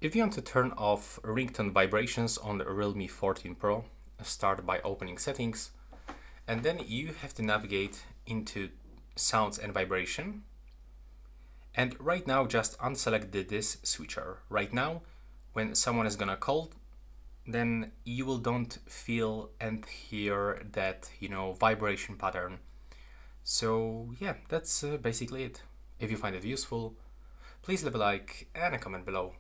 If you want to turn off ringtone vibrations on the Realme 14 Pro, start by opening settings, and then you have to navigate into sounds and vibration. And right now just unselect this switcher. Right now, when someone is gonna call, then you will don't feel and hear that, vibration pattern. So yeah, that's basically it. If you find it useful, please leave a like and a comment below.